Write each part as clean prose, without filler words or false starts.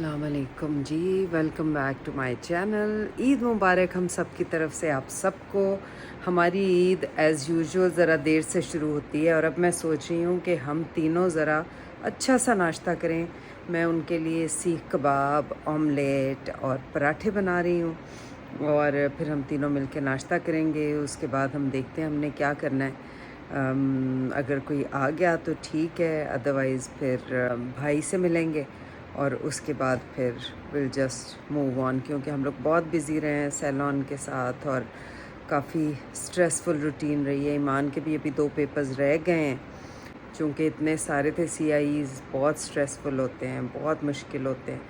अस्सलाम वालेकुम जी, welcome back to my channel. Eid मुबारक हम सब की तरफ से आप सबको। हमारी ईद एज़ यूजुअल ज़रा देर से शुरू होती है और अब मैं सोच रही हूँ कि हम तीनों ज़रा अच्छा सा नाश्ता करें। मैं उनके लिए सीख कबाब, ऑमलेट और पराठे बना रही हूँ और फिर हम तीनों मिलकर नाश्ता करेंगे। उसके बाद हम देखते हैं हमने क्या करना है। अगर कोई आ गया तो ठीक है, अदरवाइज़ फिर भाई से मिलेंगे और उसके बाद फिर विल जस्ट मूव ऑन, क्योंकि हम लोग बहुत बिज़ी रहे हैं सैलॉन के साथ और काफ़ी स्ट्रेसफुल रूटीन रही है। ईमान के भी अभी 2 पेपर्स रह गए हैं, चूँकि इतने सारे थे। CIEs बहुत स्ट्रेसफुल होते हैं, बहुत मुश्किल होते हैं।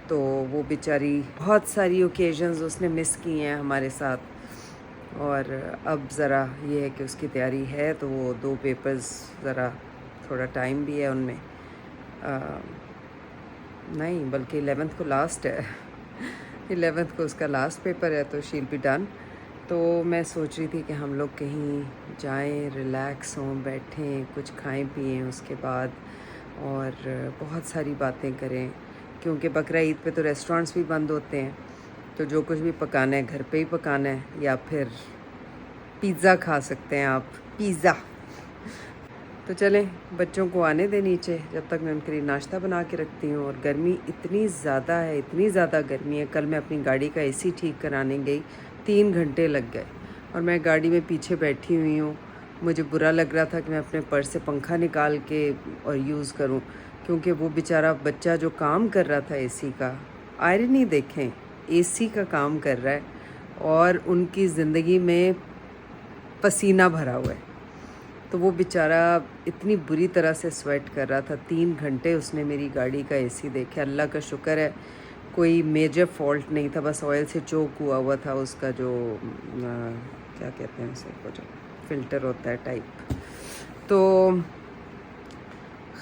तो वो बेचारी बहुत सारी ओकेजन्स उसने मिस की हैं हमारे साथ, और अब ज़रा ये है कि उसकी तैयारी है, तो वो 2 पेपर्स ज़रा थोड़ा टाइम भी है उनमें। नहीं, बल्कि 11th को लास्ट है 11th को उसका लास्ट पेपर है, तो शील बी डन। तो मैं सोच रही थी कि हम लोग कहीं जाएं, रिलैक्स हों, बैठें, कुछ खाएं पिएं उसके बाद, और बहुत सारी बातें करें, क्योंकि बकरा ईद पे तो रेस्टोरेंट्स भी बंद होते हैं। तो जो कुछ भी पकाना है घर पे ही पकाना है, या फिर पिज़्ज़ा खा सकते हैं आप, पिज़्ज़ा। तो चलें, बच्चों को आने दें नीचे, जब तक मैं उनके लिए नाश्ता बना के रखती हूँ। और गर्मी इतनी ज़्यादा है, इतनी ज़्यादा गर्मी है। कल मैं अपनी गाड़ी का AC ठीक कराने गई, 3 घंटे लग गए और मैं गाड़ी में पीछे बैठी हुई हूँ। मुझे बुरा लग रहा था कि मैं अपने पर्स से पंखा निकाल के और यूज़ करूँ, क्योंकि वो बेचारा बच्चा जो काम कर रहा था AC का, आयरनी देखें, AC का काम कर रहा है और उनकी ज़िंदगी में पसीना भरा हुआ है। तो वो बेचारा इतनी बुरी तरह से स्वेट कर रहा था। 3 घंटे उसने मेरी गाड़ी का AC देखे। अल्लाह का शुक्र है कोई मेजर फॉल्ट नहीं था, बस ऑयल से चोक हुआ था उसका जो क्या कहते हैं उसे, वो जो फ़िल्टर होता है टाइप। तो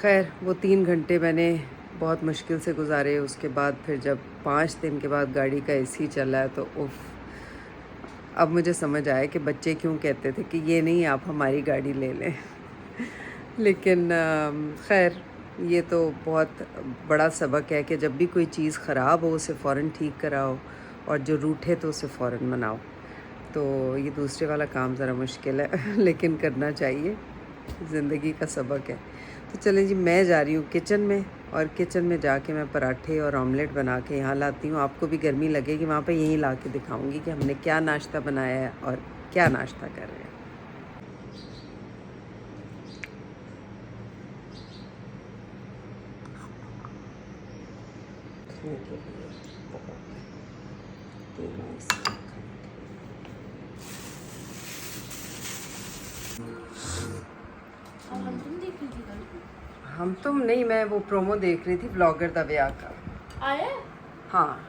खैर वो 3 घंटे मैंने बहुत मुश्किल से गुजारे। उसके बाद फिर जब 5 दिन के बाद गाड़ी का AC चला है तो उफ़, अब मुझे समझ आया कि बच्चे क्यों कहते थे कि ये नहीं, आप हमारी गाड़ी ले लें लेकिन खैर ये तो बहुत बड़ा सबक है कि जब भी कोई चीज़ ख़राब हो उसे फ़ौरन ठीक कराओ, और जो रूठे तो उसे फ़ौरन मनाओ। तो ये दूसरे वाला काम ज़रा मुश्किल है लेकिन करना चाहिए, ज़िंदगी का सबक है। तो चलें जी, मैं जा रही हूँ किचन में, और किचन में जाके मैं पराठे और ऑमलेट बना के यहाँ लाती हूँ। आपको भी गर्मी लगेगी, वहाँ पे यहीं ला के दिखाऊँगी कि हमने क्या नाश्ता बनाया है और क्या नाश्ता कर रहे हैं। हम तुम नहीं, मैं वो प्रोमो देख रही थी ब्लॉगर दविया का। आया? हाँ,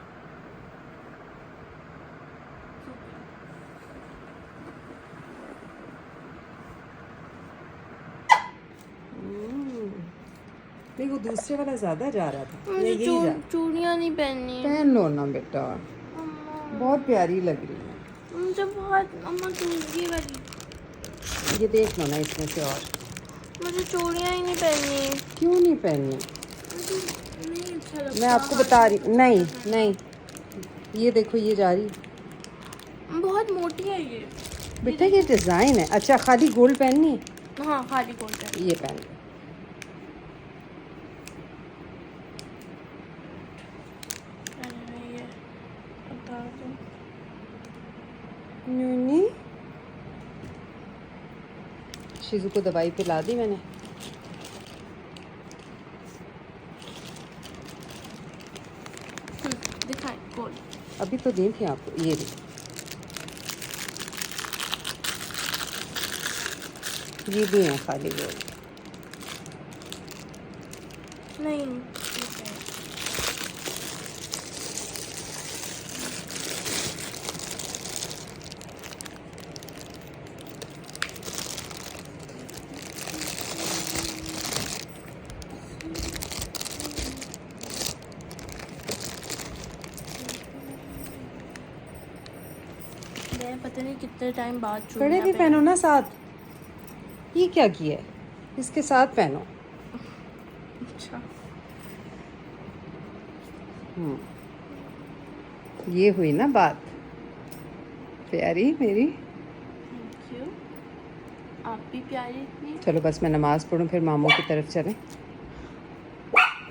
नहीं वो दूसरे वाला ज़्यादा जा रहा था। मुझे चूड़ियाँ नहीं पहननी है। पहन लो ना बेटा, अम्मा, बहुत प्यारी लग रही है। मुझे बहुत अम्मा ये वाली। ये देख लो ना इसमें से। और मुझे चूड़ियाँ ही नहीं पहननी। क्यों नहीं पहननी? मुझे नहीं अच्छा लगता। मैं आपको बता रही, नहीं नहीं, ये देखो ये जा रही बहुत मोटी है ये। बेटा, ये डिज़ाइन है। अच्छा, खाली गोल्ड पहननी है? हाँ, खाली गोल्ड है। ये पहन लो। ये बता दो। नूनी, शिजू को दवाई पिला दी मैंने। दिखाएं गोल्ड। अभी तो दी थी आपको, ये दी। ये भी है खाली गोल्ड। नहीं, पता नहीं कितने टाइम बाद कड़े भी पहनो ना साथ। ये क्या किया है, इसके साथ पहनो। अच्छा, ये हुई ना बात प्यारी मेरी। Thank you. आप भी प्यारी थी। चलो बस मैं नमाज़ पढ़ूँ फिर मामू की तरफ चलें।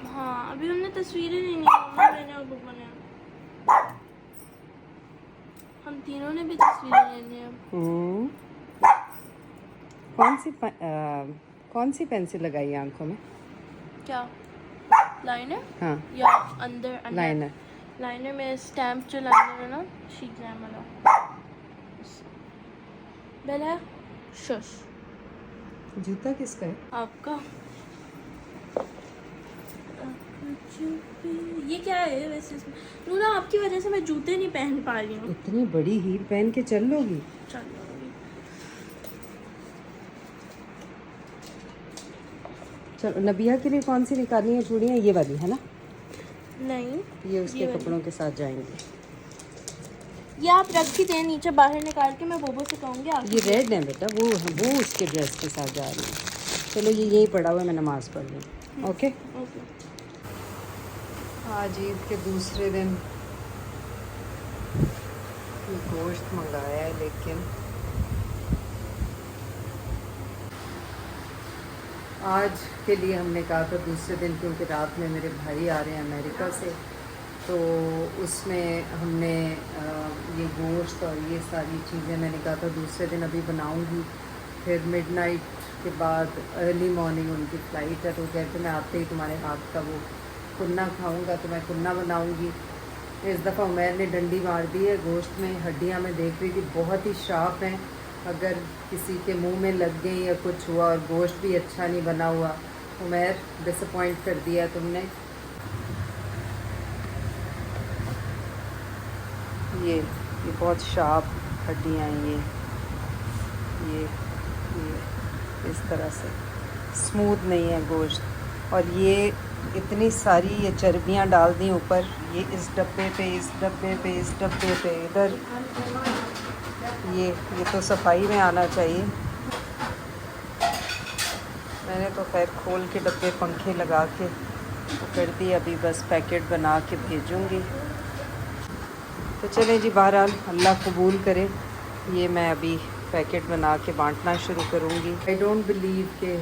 हाँ, अभी हमने तस्वीरें लेनी है, मम्मा, मैंने और बुब्बा ने। हम तीनों ने भी तस्वीरें लेनी है। कौन सी पेंसिल लगाई आंखों में? क्या लाइनर? हाँ या अंदर लाइनर। लाइनर में स्टैम्प जो लाइनर है ना, शीट लैम वाला। बेला शश। जूता किसका है? आपका। ये क्या है वैसे इसमें? नूना, आपकी वजह से मैं जूते नहीं पहन पा रही हूँ। इतनी बड़ी हील पहन के चल लोगी? चलो। चलो नबिया के लिए कौन सी निकालनी है चूड़ियाँ? ये वाली है ना? नहीं, ये उसके ये कपड़ों के साथ जाएंगी। ये आप रख ही दें नीचे, बाहर निकाल के मैं बोबो से कहूँगी आप। ये रेड है बेटा, वो उसके ड्रेस के साथ जा रही है। चलो ये यही पड़ा हुआ है, मैं नमाज़ पढ़ लूँ। ओके। ओके। आज ईद के दूसरे दिन गोश्त मंगाया है, लेकिन आज के लिए हमने कहा था दूसरे दिन, क्योंकि रात में मेरे भाई आ रहे हैं अमेरिका से, तो उसमें हमने ये गोश्त और ये सारी चीज़ें मैंने कहा था दूसरे दिन अभी बनाऊंगी। फिर मिडनाइट के बाद अर्ली मॉर्निंग उनकी फ़्लाइट है, तो कहते मैं आते ही तुम्हारे हाथ का वो कुन्ना खाऊंगा, तो मैं कुन्ना बनाऊंगी। इस दफ़ा उमैर ने डंडी मार दी है गोश्त में, हड्डियां मैं देख रही थी बहुत ही शार्प हैं, अगर किसी के मुंह में लग गई या कुछ हुआ, और गोश्त भी अच्छा नहीं बना हुआ। उमैर डिसअपॉइंट कर दिया तुमने। ये बहुत शार्प हड्डियां हैं ये इस तरह से स्मूथ नहीं है गोश्त, और ये इतनी सारी ये चर्बियाँ डाल दी ऊपर, ये इस डब्बे पे, इस डब्बे पे, इस डब्बे पे, इधर। ये तो सफाई में आना चाहिए। मैंने तो खैर खोल के डब्बे पंखे लगा के कर दिए, अभी बस पैकेट बना के भेजूँगी। तो चलें जी, बहरहाल अल्लाह कबूल करे। ये मैं अभी पैकेट बना के बांटना शुरू करूँगी। आई डोंट बिलीव कि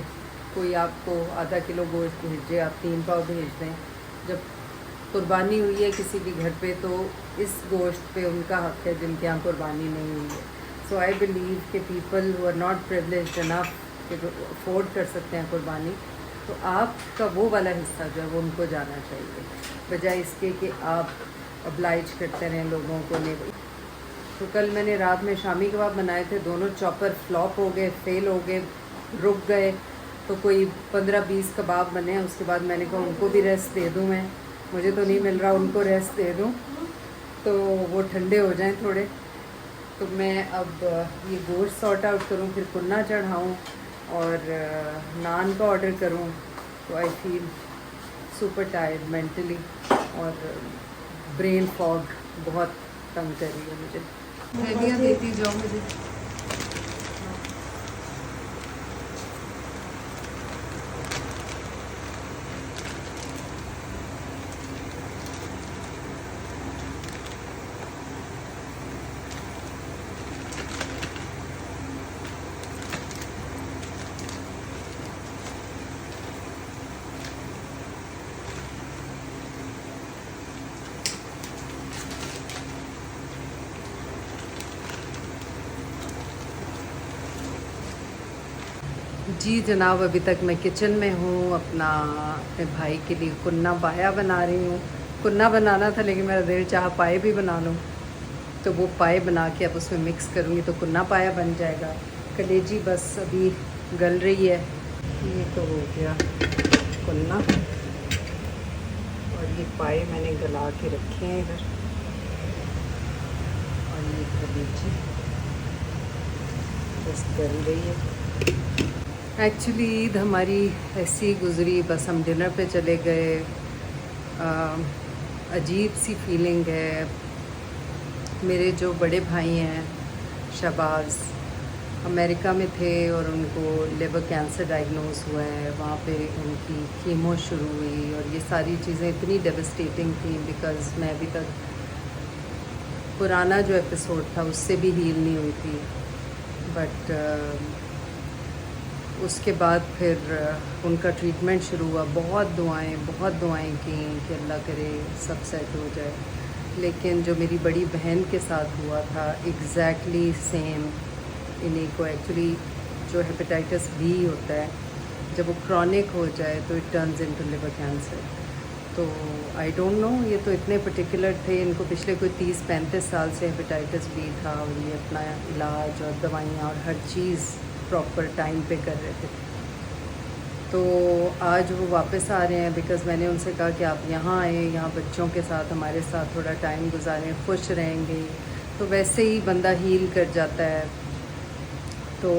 कोई आपको आधा किलो गोश्त भेजे, आप 3 पाव भेज दें। जब कुर्बानी हुई है किसी के घर पे, तो इस गोश्त पे उनका हक़ है जिनके यहाँ कुर्बानी नहीं हुई है। सो आई बिलीव कि people who are not privileged enough कि जो अफोर्ड कर सकते हैं कुर्बानी, तो आपका वो वाला हिस्सा जो है वो उनको जाना चाहिए, बजाय इसके कि आप अब्लाइज करते रहें लोगों को। नहीं, तो कल मैंने रात में शामी कबाब बनाए थे, दोनों चॉपर फ्लॉप हो गए, फेल हो गए, रुक गए। तो कोई 15-20 कबाब बने, उसके बाद मैंने कहा उनको भी रेस्ट दे दूँ, मैं मुझे तो नहीं मिल रहा, उनको रेस्ट दे दूँ तो वो ठंडे हो जाएं थोड़े। तो मैं अब ये गोश्त सॉर्ट आउट करूँ, फिर कुन्ना चढ़ाऊँ और नान का ऑर्डर करूँ। तो I feel super tired mentally, और ब्रेन फॉग बहुत तंग कर रही है मुझे। थैलियाँ देती जाओ मुझे। जी जनाब, अभी तक मैं किचन में हूँ, अपने भाई के लिए कुन्ना पाया बना रही हूँ। कुन्ना बनाना था, लेकिन मेरा दिल चाहा पाए भी बना लूँ, तो वो पाए बना के अब उसमें मिक्स करूँगी तो कुन्ना पाया बन जाएगा। कलेजी बस अभी गल रही है। ये तो हो गया कुन्ना, और ये पाए मैंने गला के रखे हैं इधर, और ये कलेजी बस गल रही है। एक्चुअली ईद हमारी ऐसी गुज़री, बस हम डिनर पे चले गए। अजीब सी फीलिंग है। मेरे जो बड़े भाई हैं शहबाज, अमेरिका में थे और उनको लिवर कैंसर डायग्नोस हुआ है, वहाँ पे उनकी कीमो शुरू हुई और ये सारी चीज़ें इतनी डेवस्टेटिंग थी बिकॉज़ मैं अभी तक पुराना जो एपिसोड था उससे भी हील नहीं हुई थी। बट उसके बाद फिर उनका ट्रीटमेंट शुरू हुआ। बहुत दुआएं की कि अल्लाह करे सब सेट हो जाए। लेकिन जो मेरी बड़ी बहन के साथ हुआ था एग्जैक्टली सेम इन्हीं को, एक्चुअली जो हेपेटाइटिस बी होता है जब वो क्रॉनिक हो जाए तो it turns into liver cancer. तो आई डोंट नो, ये तो इतने पर्टिकुलर थे, इनको पिछले कोई 30-35 साल से हेपेटाइटिस बी था और ये अपना इलाज और दवाइयाँ और हर चीज़ प्रॉपर टाइम पे कर रहे थे। तो आज वो वापस आ रहे हैं बिकॉज़ मैंने उनसे कहा कि आप यहाँ आए, यहाँ बच्चों के साथ हमारे साथ थोड़ा टाइम गुजारें, खुश रहेंगे तो वैसे ही बंदा हील कर जाता है। तो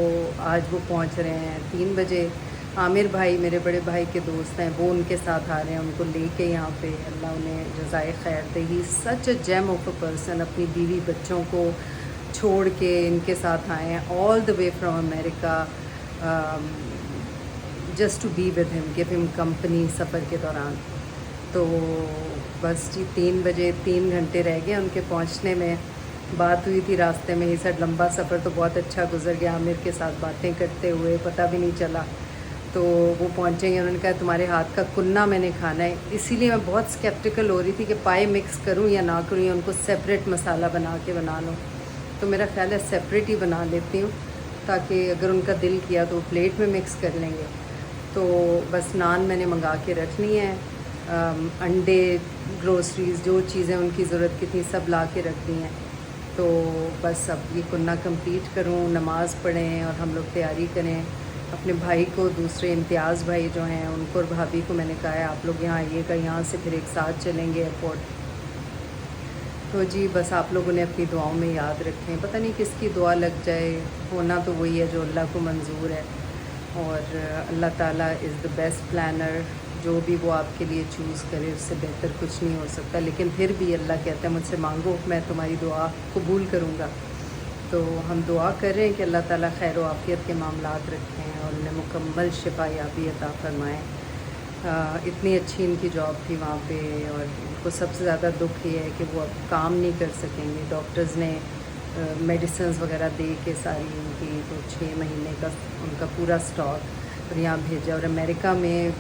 आज वो पहुँच रहे हैं 3 बजे। आमिर भाई मेरे बड़े भाई के दोस्त हैं, वो उनके साथ आ रहे हैं, उनको लेके यहाँ पे। अल्लाह उन्हें जज़ाए खैर दे। He such a gem of a person, अपनी बीवी बच्चों को छोड़ के इनके साथ आए हैं all the way from America just to be with him, give him company सफ़र के दौरान। तो बस जी 3 बजे 3 घंटे रह गए उनके पहुँचने में। बात हुई थी रास्ते में ही, सर लंबा सफ़र तो बहुत अच्छा गुजर गया, आमिर के साथ बातें करते हुए, पता भी नहीं चला। तो वो पहुँचेंगे, उन्होंने कहा तुम्हारे हाथ का कुन्ना मैंने खाना है। इसीलिए मैं बहुत स्केप्टिकल हो रही थी कि पाए मिक्स करूँ या ना करूँ या उनको सेपरेट मसाला बना के बना लूँ। तो मेरा ख्याल है सेपरेट ही बना लेती हूँ ताकि अगर उनका दिल किया तो प्लेट में मिक्स कर लेंगे। तो बस नान मैंने मंगा के रख ली हैं, अंडे, ग्रोसरीज़, जो चीज़ें उनकी ज़रूरत की थी सब ला के रख दी हैं। तो बस अब ये कुन्ना कंप्लीट करूँ, नमाज़ पढ़ें और हम लोग तैयारी करें। अपने भाई को, दूसरे इम्तियाज़ भाई जो हैं उनको और भाभी को मैंने कहा है आप लोग यहाँ आइएगा, यहाँ से फिर एक साथ चलेंगे एयरपोर्ट। तो जी बस आप लोगों ने अपनी दुआओं में याद रखें, पता नहीं किसकी दुआ लग जाए, होना तो वही है जो अल्लाह को मंजूर है। और अल्लाह ताला इज़ द बेस्ट प्लानर, जो भी वो आपके लिए चूज़ करे उससे बेहतर कुछ नहीं हो सकता। लेकिन फिर भी अल्लाह कहता है मुझसे मांगो, मैं तुम्हारी दुआ कबूल करूँगा। तो हम दुआ कर रहे हैं कि अल्लाह ताला खैर व आफ़ियत के मामलात रखें और उन्हें मुकम्मल शिफा याबी अता फ़रमाएँ। इतनी अच्छी इनकी जॉब थी वहाँ पे और इनको सबसे ज़्यादा दुख ये है कि वो अब काम नहीं कर सकेंगे। डॉक्टर्स ने मेडिसिन्स वगैरह दे के सारी उनकी तो 6 महीने का उनका पूरा स्टॉक और यहाँ भेजा। और अमेरिका में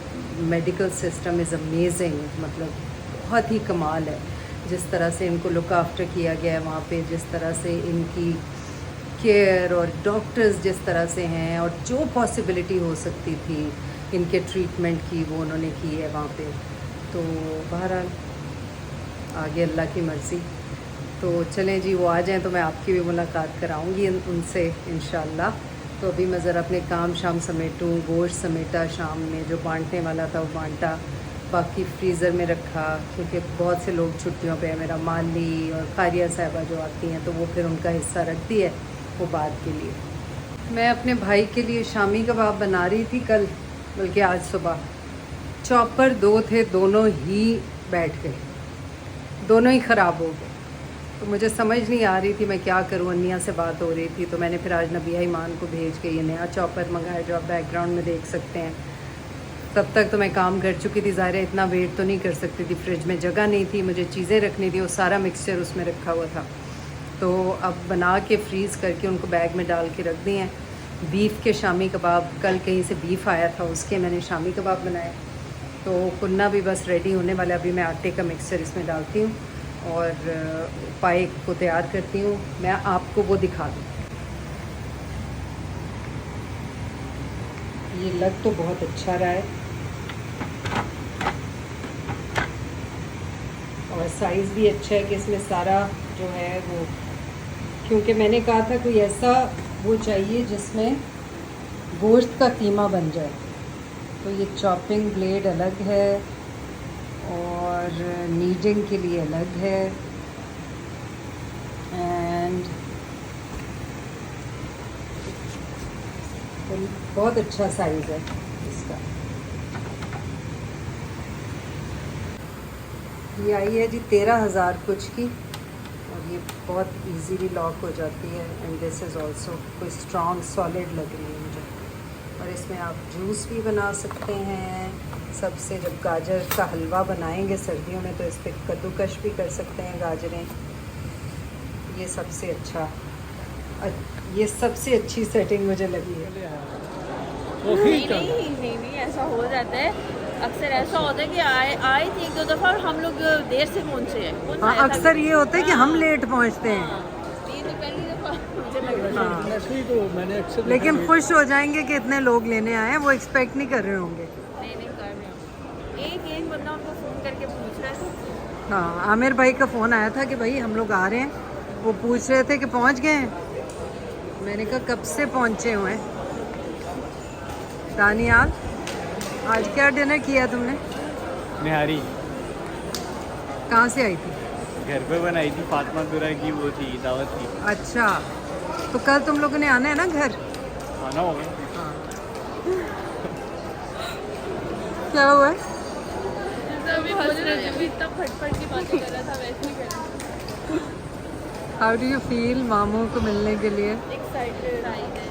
मेडिकल सिस्टम इज़ अमेजिंग, मतलब बहुत ही कमाल है जिस तरह से इनको लुक आफ्टर किया गया है वहाँ पे, जिस तरह से इनकी केयर और डॉक्टर्स जिस तरह से हैं और जो पॉसिबिलिटी हो सकती थी इनके ट्रीटमेंट की वो उन्होंने की है वहाँ पे। तो बहरहाल आगे अल्लाह की मर्ज़ी। तो चलें जी वो आ जाएं तो मैं आपकी भी मुलाकात कराऊंगी उनसे इंशाल्लाह। तो अभी मैं ज़रा अपने काम शाम समेटूँ, गोश्त समेटा, शाम में जो बांटने वाला था वो बांटा, बाकी फ्रीज़र में रखा क्योंकि बहुत से लोग छुट्टियों पे है। मेरा माली और कारिया साहिबा जो आती हैं तो वो फिर उनका हिस्सा रख दिया है वो बाद के लिए। मैं अपने भाई के लिए शामी कबाब बना रही थी कल, बल्कि आज सुबह। चॉपर 2 थे, दोनों ही बैठ गए, दोनों ही ख़राब हो गए। तो मुझे समझ नहीं आ रही थी मैं क्या करूँ। अनिया से बात हो रही थी तो मैंने फिर आज नबिया ईमान को भेज के ये नया चॉपर मंगाया जो आप बैकग्राउंड में देख सकते हैं। तब तक तो मैं काम कर चुकी थी, ज़ाहिर है इतना वेट तो नहीं कर सकती थी, फ्रिज में जगह नहीं थी, मुझे चीज़ें रखनी थी, वो सारा मिक्सचर उसमें रखा हुआ था। तो अब बना के फ्रीज़ करके उनको बैग में डाल के रख दिए हैं। बीफ के शामी कबाब, कल कहीं से बीफ आया था उसके मैंने शामी कबाब बनाए। तो कुन्ना भी बस रेडी होने वाला, अभी मैं आटे का मिक्सचर इसमें डालती हूँ और पाए को तैयार करती हूँ। मैं आपको वो दिखा दूँ। ये लग तो बहुत अच्छा रहा है और साइज़ भी अच्छा है कि इसमें सारा जो है वो, क्योंकि मैंने कहा था कोई ऐसा वो चाहिए जिसमें गोश्त का कीमा बन जाए। तो ये चॉपिंग ब्लेड अलग है और नीडिंग के लिए अलग है एंड बहुत अच्छा साइज़ है इसका। ये आई है जी 13,000 कुछ की और ये बहुत इजीली लॉक हो जाती है। एंड दिस इज़ ऑल्सो कोई स्ट्रॉन्ग सॉलिड लग रही है मुझे। और इसमें आप जूस भी बना सकते हैं। सबसे जब गाजर का हलवा बनाएंगे सर्दियों में तो इस पर कद्दूकश भी कर सकते हैं गाजरें। ये सबसे ये सबसे अच्छी सेटिंग मुझे लगी है। नहीं ऐसा हो जाता है। अक्सर ऐसा होता है कि आए थे एक दो दफ़ा और हम लोग देर से पहुँचे हैं। हाँ, अक्सर ये होता है कि हम लेट पहुँचते हैं। ये तो पहली दफ़ा मुझे लग रहा है। हाँ, तो मैंने अक्सर लेकिन खुश हो जाएंगे कि इतने लोग लेने आए हैं, वो एक्सपेक्ट नहीं कर रहे होंगे। नहीं कर रहे हो। एक बंदा उनको फ़ोन करके पूछ रहा है। हाँ, आमिर भाई का फ़ोन आया था कि भाई हम लोग आ रहे हैं। वो पूछ रहे थे कि पहुँच गए हैं। मैंने कहा कब से पहुँचे हुए हैं। दानियाल, आज क्या डिनर किया तुमने? निहारी कहाँ से आई थी? घर पे बनाई थी, फातिमा दुरा की वो थी, दावत थी। अच्छा, तो कल तुम लोगों ने आना है ना घर? खाना होगा। क्या हुआ है? अभी हंस रहे थे, इतना फटफट की बातें कर रहा था वैसे ही कर रहा था। हाउ डू यू फील मामू को मिलने के लिए? एक्साइटेड आई है।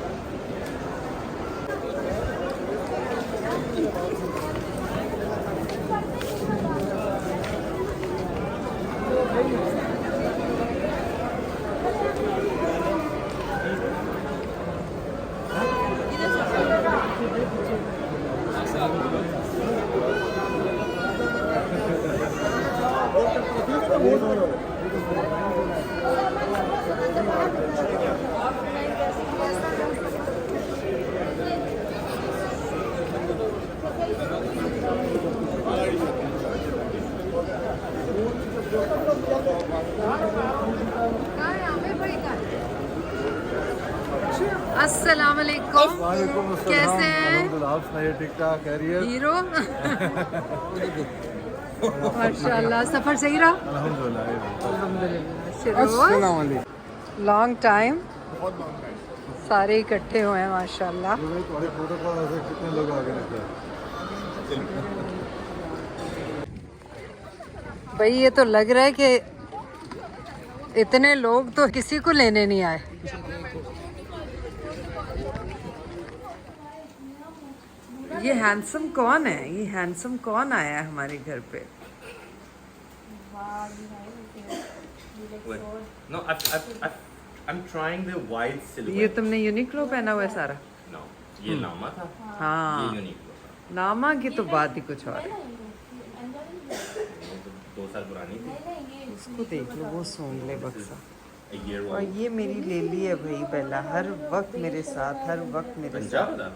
अस्सलाम वालेकुम। वालेकुम अस्सलाम। कैसे हैं? अल्हम्दुलिल्लाह, आप सुनाइए, ठीक ठाक, खैरियत? हीरो। माशाल्लाह, सफ़र सही रहा? अल्हम्दुलिल्लाह। अल्हम्दुलिल्लाह। लॉन्ग टाइम, सारे इकट्ठे हुए हैं माशाल्लाह। थोड़े प्रोटोकॉल ऐसे कितने लोग आगे रहते हैं? भाई ये तो लग रहा है कि इतने लोग तो किसी को लेने नहीं आए। ये हैंडसम कौन है? ये हैंडसम कौन आया है हमारे घर पे? No, I'm trying the wide silhouette. ये तुमने यूनिक्लो पहना हुआ है सारा? No, ये लामा था। हाँ, ये यूनिक्लो था। नामा की तो बात ही कुछ और है। ये तो 2 साल पुरानी थी। उसको देख लो, वो सूंघ ले बक्सा। A year और old. ये मेरी लेली है भाई बेला, हर वक्त मेरे साथ, हर वक्त मेरे पंजाब साथ। था।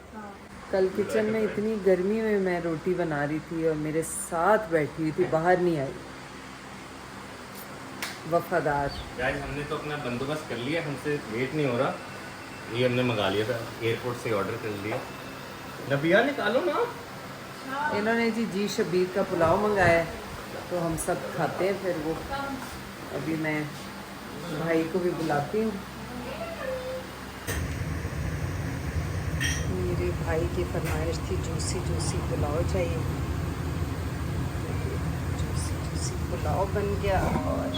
कल किचन में इतनी गर्मी में मैं रोटी बना रही थी और मेरे साथ बैठी हुई थी, बाहर नहीं आई। वफादार। गाइस, हमने तो अपना बंदोबस्त कर लिया, हमसे वेट नहीं हो रहा। ये हमने मंगा लिया था, एयरपोर्ट से ऑर्डर कर लिया। नबिया निकालो ना। इन्होंने जी शबीर का पुलाव मंगाया है, तो हम सब खाते हैं। फिर वो अभी मैं भाई को भी बुलाती हूँ। मेरे भाई की फरमाइश थी जूसी जूसी पुलाव चाहिए। जूसी जूसी पुलाव बन गया और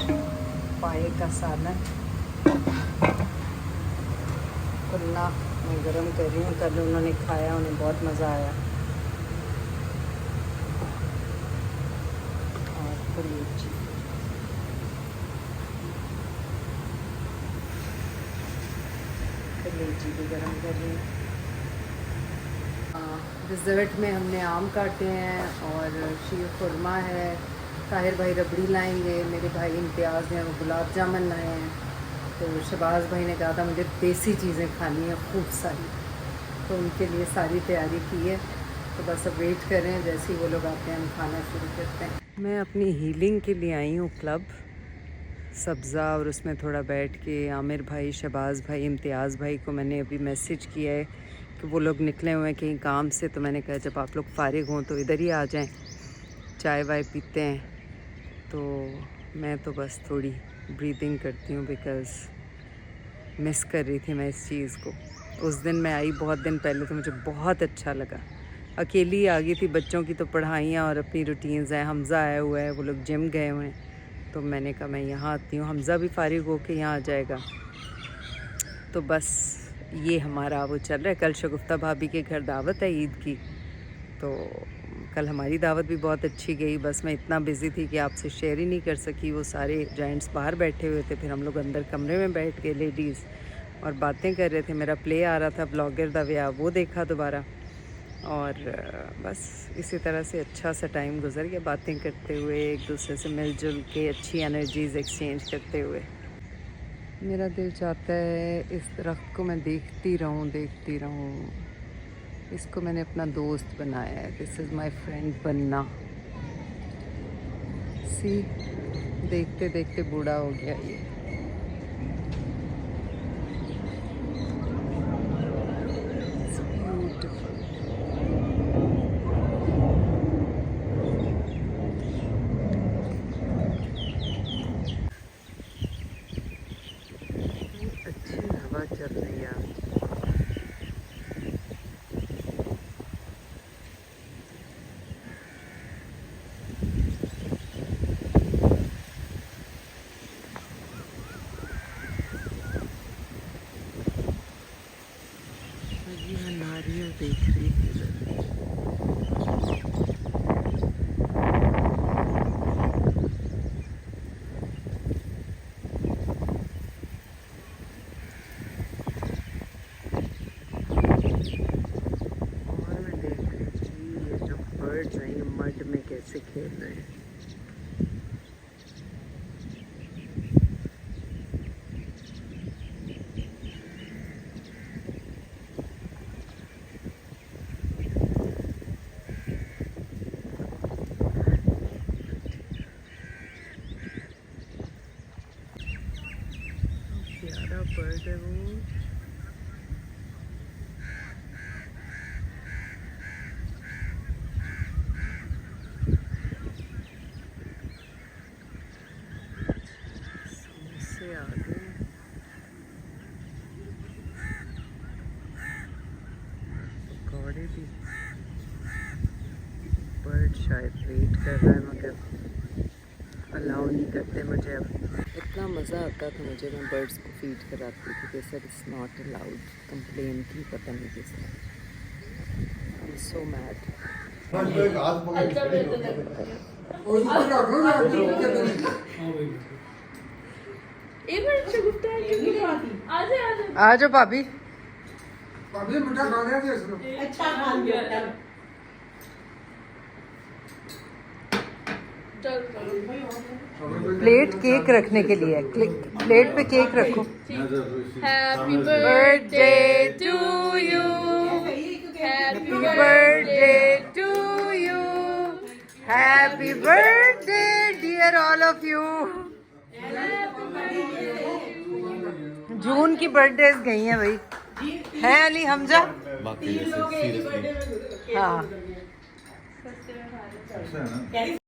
पाए का सालन खुला मैं गरम कर रही हूँ। कल उन्होंने खाया, उन्हें बहुत मज़ा आया। और कलेजी भी गरम कर रही हूँ। डिज़र्ट में हमने आम काटे हैं और शीर खुरमा है। ताहिर भाई रबड़ी लाएंगे, मेरे भाई इम्तियाज़ ने वो गुलाब जामुन लाए हैं। तो शबाज़ भाई ने कहा था मुझे देसी चीज़ें खानी है खूब सारी, तो उनके लिए सारी तैयारी की है। तो बस अब वेट कर रहे हैं, जैसे ही वो लोग आते हैं हम खाना शुरू करते हैं। मैं अपनी हीलिंग के लिए आई हूँ क्लब सब्ज़ा, और उसमें थोड़ा बैठ के आमिर भाई, शबाज़ भाई, इम्तियाज़ भाई को मैंने अभी मैसेज किया है कि वो लोग निकले हुए हैं कहीं काम से। तो मैंने कहा जब आप लोग फ़ारिग हों तो इधर ही आ जाएं, चाय वाय पीते हैं। तो मैं तो बस थोड़ी ब्रीदिंग करती हूँ, बिकॉज़ मिस कर रही थी मैं इस चीज़ को। उस दिन मैं आई बहुत दिन पहले, तो मुझे बहुत अच्छा लगा। अकेली आ गई थी, बच्चों की तो पढ़ाइयाँ और अपनी रूटीन्स हैं। हमज़ा आया हुआ है, वो लोग जिम गए हुए हैं, तो मैंने कहा मैं यहाँ आती हूँ, हमज़ा भी फारिग होके यहाँ आ जाएगा। तो बस ये हमारा वो चल रहा है। कल शगुफ्ता भाभी के घर दावत है ईद की, तो कल हमारी दावत भी बहुत अच्छी गई। बस मैं इतना बिज़ी थी कि आपसे शेयर ही नहीं कर सकी। वो सारे जेंट्स बाहर बैठे हुए थे, फिर हम लोग अंदर कमरे में बैठ के लेडीज़ और बातें कर रहे थे। मेरा प्ले आ रहा था ब्लॉगर दा व्याह, वो देखा दोबारा, और बस इसी तरह से अच्छा सा टाइम गुजर गया बातें करते हुए, एक दूसरे से मिलजुल के अच्छी एनर्जीज़ एक्सचेंज करते हुए। मेरा दिल चाहता है इस दरख्त को मैं देखती रहूं। इसको मैंने अपना दोस्त बनाया है। दिस इज़ माय फ्रेंड बन्ना। सी, देखते देखते बूढ़ा हो गया ये। It's beautiful. अच्छी हवा चल रही है आज। मैं नारियल देख रही थी इधर। और मैं देख रही थी ये जो बर्ड्स हैं ये मड में कैसे खेल रहे हैं। प्यारा बर्ड है वो। समोसे आ गए। पकौड़े भी। बर्ड शायद वेट कर रहा है मगर अलाउ नहीं करते मुझे। अब इतना मज़ा आता था मुझे, मैं बर्ड्स को फीड कराती थी कि sir it's not allowed. Complain की पता नहीं किस तरह। I am so mad. एक मिनट शगुफ्ता आ जाओ भाभी। अच्छा खा लिया। प्लेट केक रखने के लिए, प्लेट पे केक रखो। Happy birthday to you, happy birthday to you, happy birthday dear all of you. जून की बर्थडेज गई हैं भाई, हैं अली हमजा? बाकी हाँ। अच्छा है ना?